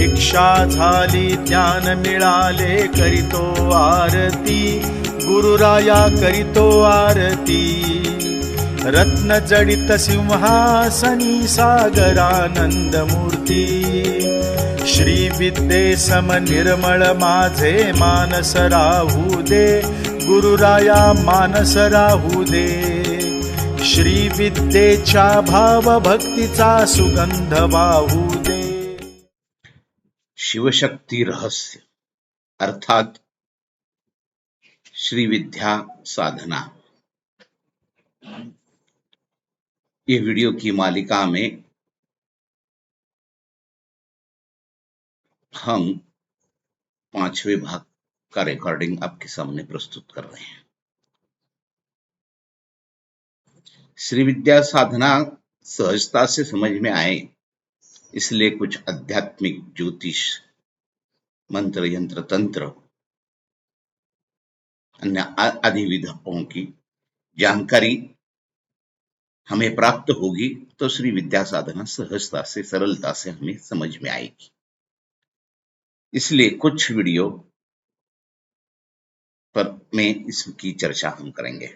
शिक्षा झाली ज्ञान मिळाले करीतो आरती गुरुराया करीतो आरती रत्न जडित सिंहासनी सागरानंद मूर्ती श्री विद्ये सम निर्मळ माझे मानस राहू दे गुरुराया मानस राहू दे श्री विद्येच्या भाव भक्तीचा सुगंध वाहू दे। शिवशक्ति रहस्य अर्थात श्री विद्या साधना, ये वीडियो की मालिका में हम 5वें भाग का रिकॉर्डिंग आपके सामने प्रस्तुत कर रहे हैं। श्री विद्या साधना सहजता से समझ में आए इसलिए कुछ आध्यात्मिक ज्योतिष मंत्र यंत्र तंत्र अन्य आदि विधाओं की जानकारी हमें प्राप्त होगी तो श्री विद्या साधना सहजता से सरलता से हमें समझ में आएगी। इसलिए कुछ वीडियो पर में इसकी चर्चा हम करेंगे।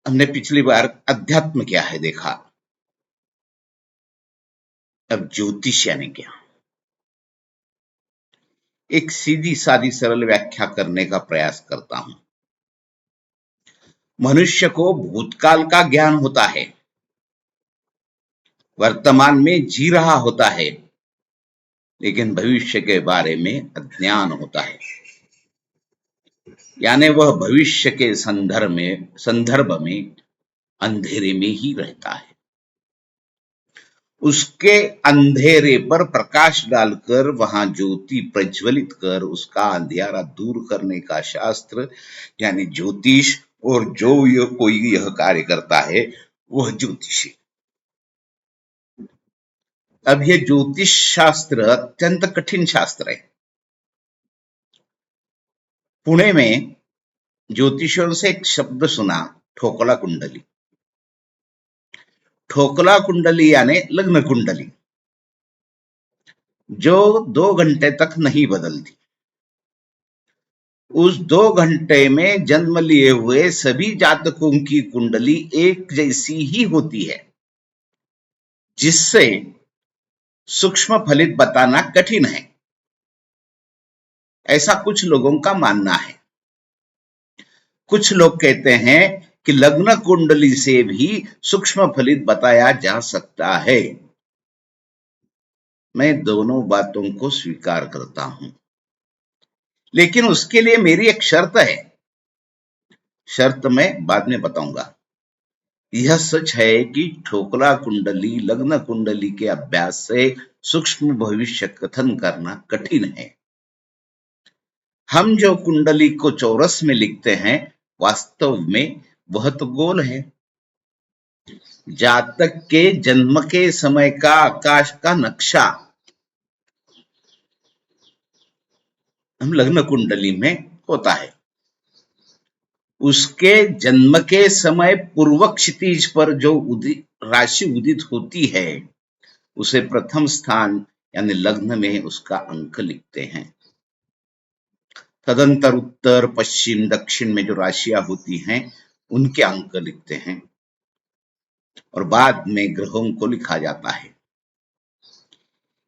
हमने पिछली बार अध्यात्म क्या है देखा, अब ज्योतिष यानी क्या, एक सीधी सादी सरल व्याख्या करने का प्रयास करता हूं। मनुष्य को भूतकाल का ज्ञान होता है, वर्तमान में जी रहा होता है, लेकिन भविष्य के बारे में अज्ञान होता है, यानी वह भविष्य के संदर्भ में अंधेरे में ही रहता है। उसके अंधेरे पर प्रकाश डालकर वहां ज्योति प्रज्वलित कर उसका अंधियारा दूर करने का शास्त्र यानी ज्योतिष, और जो कोई यह कार्य करता है वह ज्योतिषी। अब यह ज्योतिष शास्त्र अत्यंत कठिन शास्त्र है। पुणे में ज्योतिषियों से एक शब्द सुना, ठोकला कुंडली। ठोकला कुंडली यानी लग्न कुंडली, जो 2 घंटे तक नहीं बदलती। उस 2 घंटे में जन्म लिए हुए सभी जातकों की कुंडली एक जैसी ही होती है, जिससे सूक्ष्म फलित बताना कठिन है, ऐसा कुछ लोगों का मानना है। कुछ लोग कहते हैं कि लग्न कुंडली से भी सूक्ष्म फलित बताया जा सकता है। मैं दोनों बातों को स्वीकार करता हूं, लेकिन उसके लिए मेरी एक शर्त है। शर्त मैं बाद में बताऊंगा। यह सच है कि ठोकला कुंडली लग्न कुंडली के अभ्यास से सूक्ष्म भविष्य कथन करना कठिन है। हम जो कुंडली को चौरस में लिखते हैं, वास्तव में वह तो गोल है। जातक के जन्म के समय का आकाश का नक्शा हम लग्न कुंडली में होता है। उसके जन्म के समय पूर्व क्षितिज पर जो राशि उदित होती है, उसे प्रथम स्थान यानी लग्न में उसका अंक लिखते हैं। तदंतर उत्तर पश्चिम दक्षिण में जो राशियां होती हैं उनके अंक लिखते हैं, और बाद में ग्रहों को लिखा जाता है।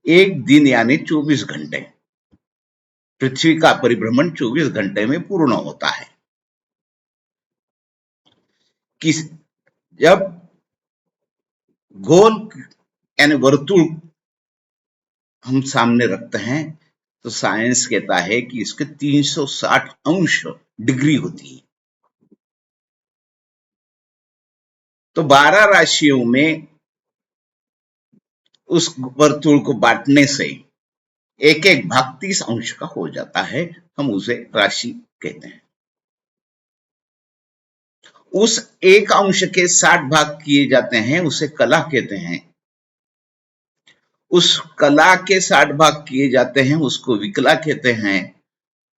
एक दिन यानी 24 घंटे, पृथ्वी का परिभ्रमण 24 घंटे में पूर्ण होता है। जब गोल यानी वर्तुल हम सामने रखते हैं तो साइंस कहता है कि इसके 360 अंश डिग्री होती है। तो 12 राशियों में उस वर्तुल को बांटने से एक एक भाग 30 अंश का हो जाता है, हम उसे राशि कहते हैं। उस एक अंश के 60 भाग किए जाते हैं, उसे कला कहते हैं। उस कला के 60 भाग किए जाते हैं, उसको विकला कहते हैं।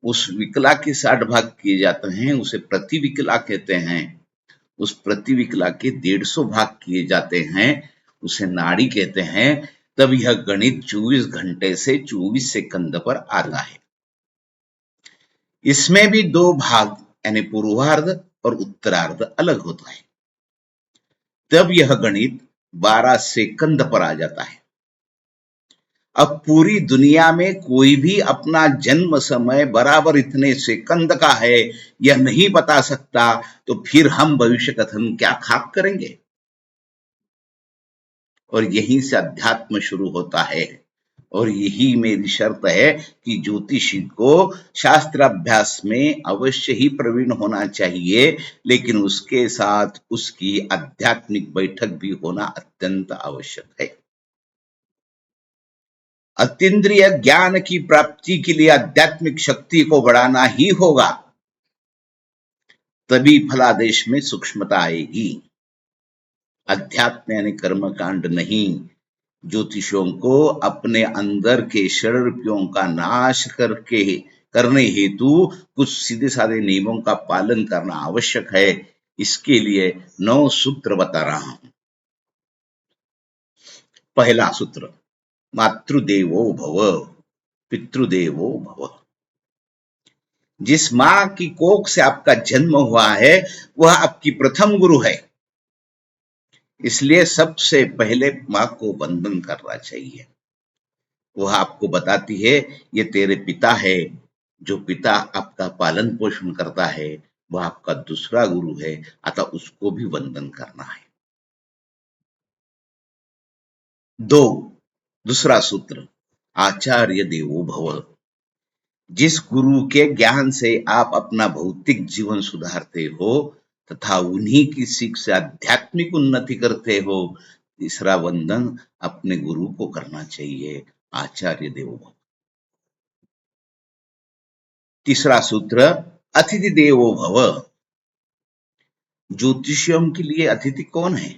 उस विकला के 60 भाग किए जाते हैं, उसे प्रतिविकला कहते हैं। उस प्रतिविकला के 150 भाग किए जाते हैं, उसे नाड़ी कहते हैं। तब यह गणित 24 घंटे से 24 सेकंद पर आता है। इसमें भी दो भाग यानी पूर्वार्ध और उत्तरार्ध अलग होता है। तब यह गणित 12 सेकंद पर आ जाता है। अब पूरी दुनिया में कोई भी अपना जन्म समय बराबर इतने सेकंद का है यह नहीं बता सकता, तो फिर हम भविष्य कथन क्या खाक करेंगे। और यहीं से अध्यात्म शुरू होता है। और यही मेरी शर्त है कि ज्योतिषी को शास्त्राभ्यास में अवश्य ही प्रवीण होना चाहिए, लेकिन उसके साथ उसकी आध्यात्मिक बैठक भी होना अत्यंत आवश्यक है। अतीन्द्रिय ज्ञान की प्राप्ति के लिए आध्यात्मिक शक्ति को बढ़ाना ही होगा, तभी फलादेश में सूक्ष्मता आएगी। अध्यात्म यानी कर्मकांड नहीं। ज्योतिषों को अपने अंदर के षड्रिपुओं का नाश करने हेतु कुछ सीधे साधे नियमों का पालन करना आवश्यक है। इसके लिए 9 सूत्र बता रहा हूं। पहला सूत्र, मातृदेवो भव, पितृदेवो भव। जिस मां की कोख से आपका जन्म हुआ है वह आपकी प्रथम गुरु है, इसलिए सबसे पहले मां को वंदन करना चाहिए। वह आपको बताती है ये तेरे पिता है। जो पिता आपका पालन पोषण करता है वह आपका दूसरा गुरु है, अतः उसको भी वंदन करना है। 2, दूसरा सूत्र, आचार्य देवो भव। जिस गुरु के ज्ञान से आप अपना भौतिक जीवन सुधारते हो तथा उन्हीं की सीख से आध्यात्मिक उन्नति करते हो, तीसरा वंदन अपने गुरु को करना चाहिए, आचार्य देवो भव। तीसरा सूत्र, अतिथि देवो भव। ज्योतिषियों के लिए अतिथि कौन है?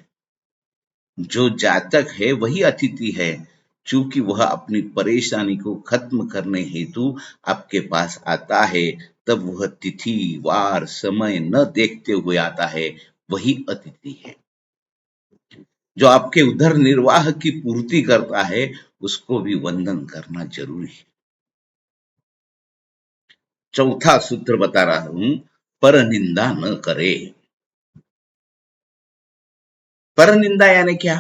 जो जातक है वही अतिथि है। चूंकि वह अपनी परेशानी को खत्म करने हेतु आपके पास आता है, तब वह तिथि वार समय न देखते हुए आता है, वही अतिथि है। जो आपके उदर निर्वाह की पूर्ति करता है उसको भी वंदन करना जरूरी है। चौथा सूत्र बता रहा हूं, पर निंदा न करे। पर निंदा यानी क्या?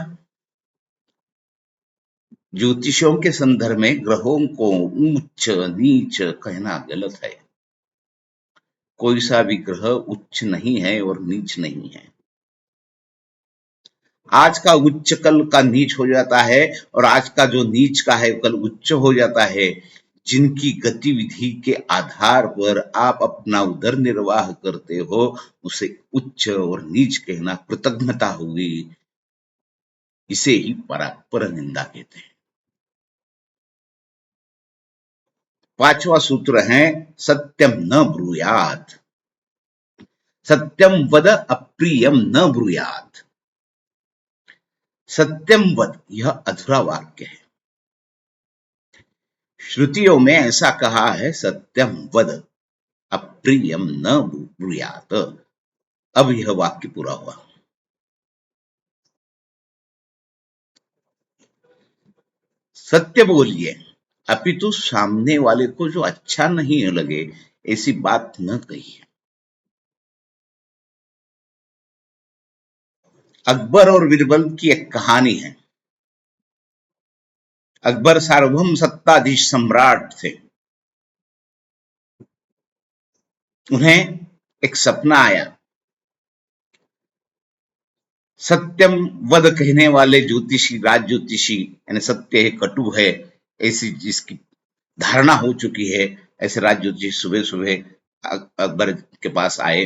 ज्योतिषों के संदर्भ में ग्रहों को उच्च नीच कहना गलत है। कोई सा भी ग्रह उच्च नहीं है और नीच नहीं है। आज का उच्च कल का नीच हो जाता है और आज का जो नीच का है कल उच्च हो जाता है। जिनकी गतिविधि के आधार पर आप अपना उदर निर्वाह करते हो उसे उच्च और नीच कहना कृतज्ञता हुई। इसे ही पर निंदा कहते हैं। 5वां सूत्र है, सत्यम न ब्रूयात। सत्यम वद अप्रियम न ब्रूयात। सत्यम वद यह अधूरा वाक्य है। श्रुतियों में ऐसा कहा है, सत्यम वद अप्रियम न ब्रूयात। अब यह वाक्य पूरा हुआ। सत्य बोलिए, अपितु सामने वाले को जो अच्छा नहीं लगे ऐसी बात न कहिए। अकबर और बीरबल की एक कहानी है। अकबर सार्वभौम सत्ताधीश सम्राट थे। उन्हें एक सपना आया। सत्यम वद कहने वाले ज्योतिषी, राज ज्योतिषी यानी सत्य है कटु है ऐसी जिसकी धारणा हो चुकी है, ऐसे राज ज्योतिषी सुबह सुबह अकबर के पास आए।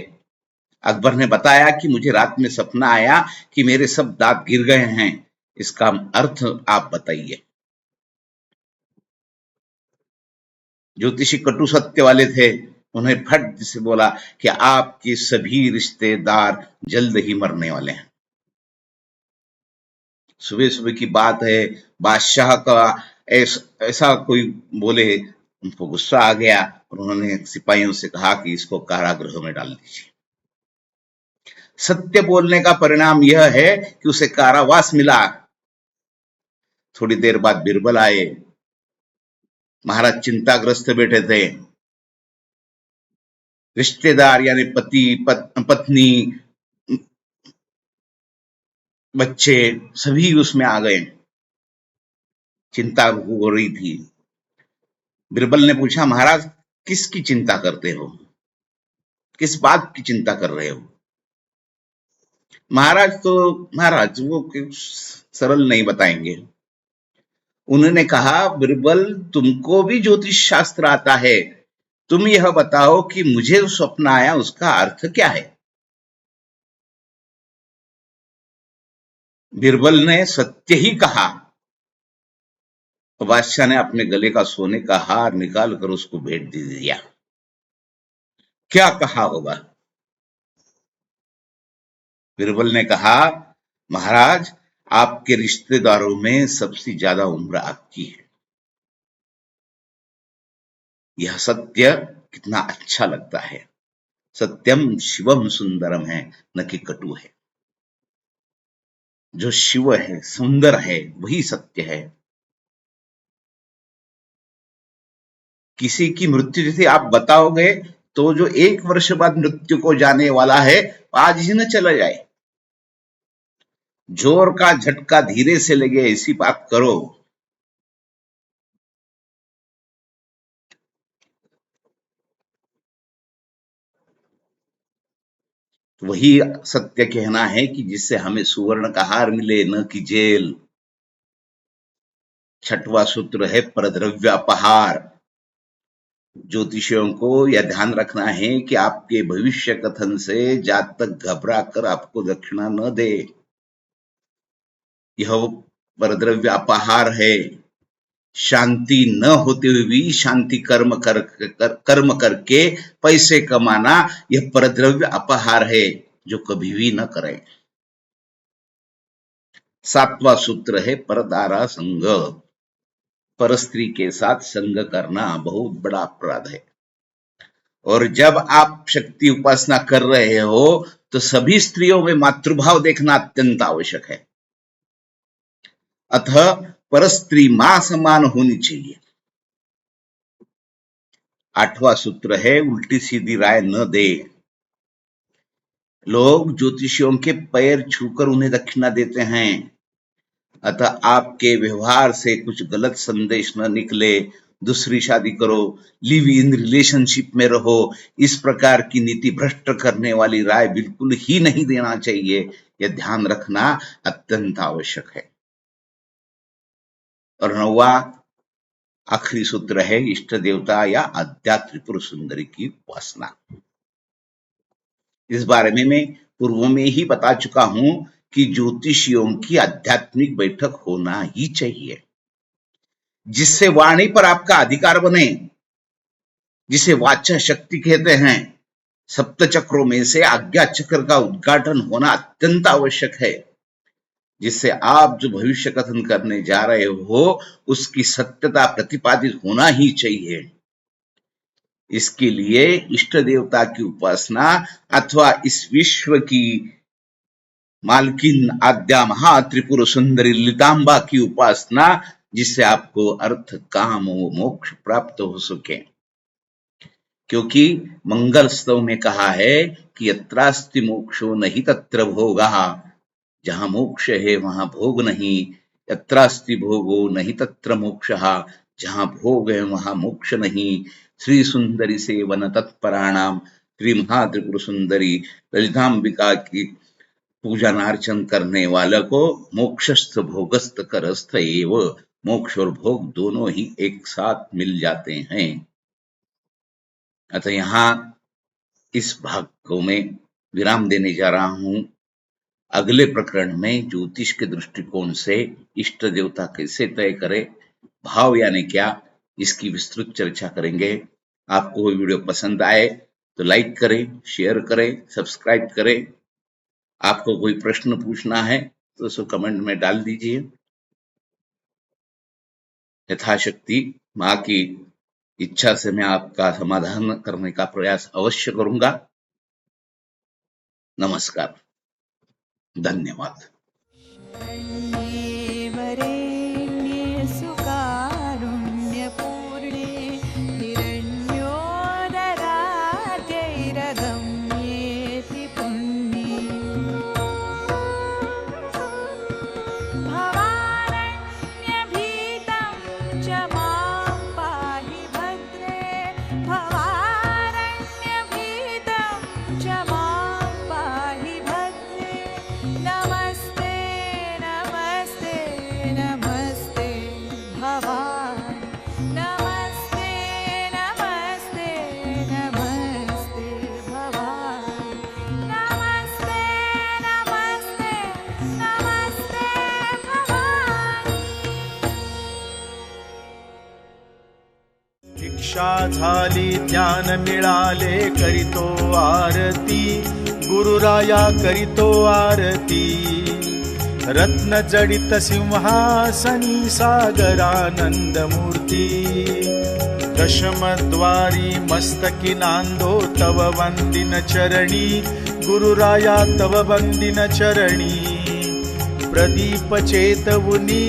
अकबर ने बताया कि मुझे रात में सपना आया कि मेरे सब दांत गिर गए हैं, इसका अर्थ आप बताइए। ज्योतिषी कटु सत्य वाले थे। उन्हें फट से बोला कि आपके सभी रिश्तेदार जल्द ही मरने वाले हैं। सुबह सुबह की बात है, बादशाह का ऐसा कोई बोले, उनको गुस्सा आ गया और उन्होंने सिपाहियों से कहा कि इसको कारागृह में डाल दीजिए। सत्य बोलने का परिणाम यह है कि उसे कारावास मिला। थोड़ी देर बाद बिरबल आए। महाराज चिंताग्रस्त बैठे थे। रिश्तेदार यानी पति पत्नी बच्चे सभी उसमें आ गए। चिंता हो रही थी। बिरबल ने पूछा, महाराज किसकी चिंता करते हो, किस बात की चिंता कर रहे हो? महाराज वो सरल नहीं बताएंगे। उन्होंने कहा, बिरबल तुमको भी ज्योतिष शास्त्र आता है, तुम यह बताओ कि मुझे जो स्वप्न आया उसका अर्थ क्या है? बिरबल ने सत्य ही कहा। तो बादशाह ने अपने गले का सोने का हार निकाल कर उसको भेंट दे दिया। क्या कहा होगा? बिरबल ने कहा, महाराज आपके रिश्तेदारों में सबसे ज्यादा उम्र आपकी है। यह सत्य कितना अच्छा लगता है। सत्यम शिवम सुंदरम है, न कि कटु है। जो शिव है, सुंदर है, वही सत्य है। किसी की मृत्यु जैसे आप बताओगे तो जो 1 वर्ष बाद मृत्यु को जाने वाला है आज ही न चला जाए। जोर का झटका धीरे से लगे ऐसी बात करो। वही सत्य कहना है कि जिससे हमें सुवर्ण का हार मिले, न कि जेल। छठवां सूत्र है परद्रव्यापहार। ज्योतिषियों को यह ध्यान रखना है कि आपके भविष्य कथन से जातक घबरा कर आपको दक्षिणा न दे। यह परद्रव्य अपहार है। शांति न होते हुए भी शांति कर्म करके पैसे कमाना, यह परद्रव्य अपहार है, जो कभी भी न करें। 7वां सूत्र है परदारा संग। परस्त्री के साथ संग करना बहुत बड़ा अपराध है। और जब आप शक्ति उपासना कर रहे हो तो सभी स्त्रियों में मातृभाव देखना अत्यंत आवश्यक है। अतः परस्त्री मां समान होनी चाहिए। 8वां सूत्र है उल्टी सीधी राय न दे। लोग ज्योतिषियों के पैर छूकर उन्हें दक्षिणा देते हैं। अतः आपके व्यवहार से कुछ गलत संदेश न निकले। दूसरी शादी करो, लिव इन रिलेशनशिप में रहो, इस प्रकार की नीति भ्रष्ट करने वाली राय बिल्कुल ही नहीं देना चाहिए। यह ध्यान रखना अत्यंत आवश्यक है। और 9वां आखिरी सूत्र है इष्ट देवता या आध्यात्म त्रिपुर सुंदरी की उपासना। इस बारे में मैं पूर्व में ही बता चुका हूं कि ज्योतिषियों की आध्यात्मिक बैठक होना ही चाहिए, जिससे वाणी पर आपका अधिकार बने, जिसे वाचा शक्ति कहते हैं। सप्त चक्रों में से आज्ञा चक्र का उद्घाटन होना अत्यंत आवश्यक है, जिससे आप जो भविष्य कथन करने जा रहे हो उसकी सत्यता प्रतिपादित होना ही चाहिए। इसके लिए इष्ट देवता की उपासना अथवा इस विश्व की मालकिन आद्या महा त्रिपुर सुंदरी लितांबा की उपासना, जिससे आपको अर्थ काम व मोक्ष प्राप्त हो सके। क्योंकि मंगल स्तव में कहा है कि यत्रास्ति मोक्षो नहीं तत्र भोगः। जहां मोक्ष है वहां भोग नहीं। यत्रास्ति भोगो नहीं तत्र मोक्षः। जहां भोग है वहां मोक्ष नहीं। श्री सुंदरी सेवन तत्पराणाम। श्री महात्रिपुर सुंदरी ललितांबिका की पूजन अर्चन करने वाले को मोक्षस्थ भोगस्थ करस्थ एव। मोक्ष और भोग दोनों ही एक साथ मिल जाते हैं। अतः यहाँ इस भाग को मैं विराम देने जा रहा हूं। अगले प्रकरण में ज्योतिष के दृष्टिकोण से इष्ट देवता कैसे तय करे, भाव यानी क्या, इसकी विस्तृत चर्चा करेंगे। आपको वो वीडियो पसंद आए तो लाइक करें, शेयर करें, सब्सक्राइब करें। आपको कोई प्रश्न पूछना है तो उसको कमेंट में डाल दीजिए। यथाशक्ति मां की इच्छा से मैं आपका समाधान करने का प्रयास अवश्य करूंगा। नमस्कार, धन्यवाद। भवारण्यभीतं च मां पाहि भद्रे भवारण्यभीतं च मां पाहि भद्रे नमस्ते नमस्ते नमस्ते भवान् नमस्ते नमस्ते नमस्ते भवान् नमस्ते नमस्ते नमस्ते भवान् दीक्षा झाली ज्ञान मिळाले करीतो आरती गुरुराया करीतो आरती रत्न जडित सिंहासनी सागरानंद मूर्ती दशमद्वारी मस्तकी नांदो तव वंदिन चरणी गुरुराया तव वंदिन चरणी प्रदीप चेतवुनी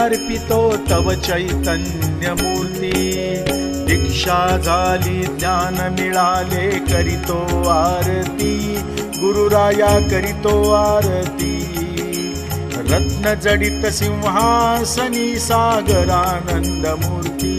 अर्पितो तव चैतन्य मूर्ती दीक्षा झाली ज्ञान मिळाले करीतो आरती गुरुराया करीतो आरती रत्न जडित सिंहासनी सागरानंद मूर्ती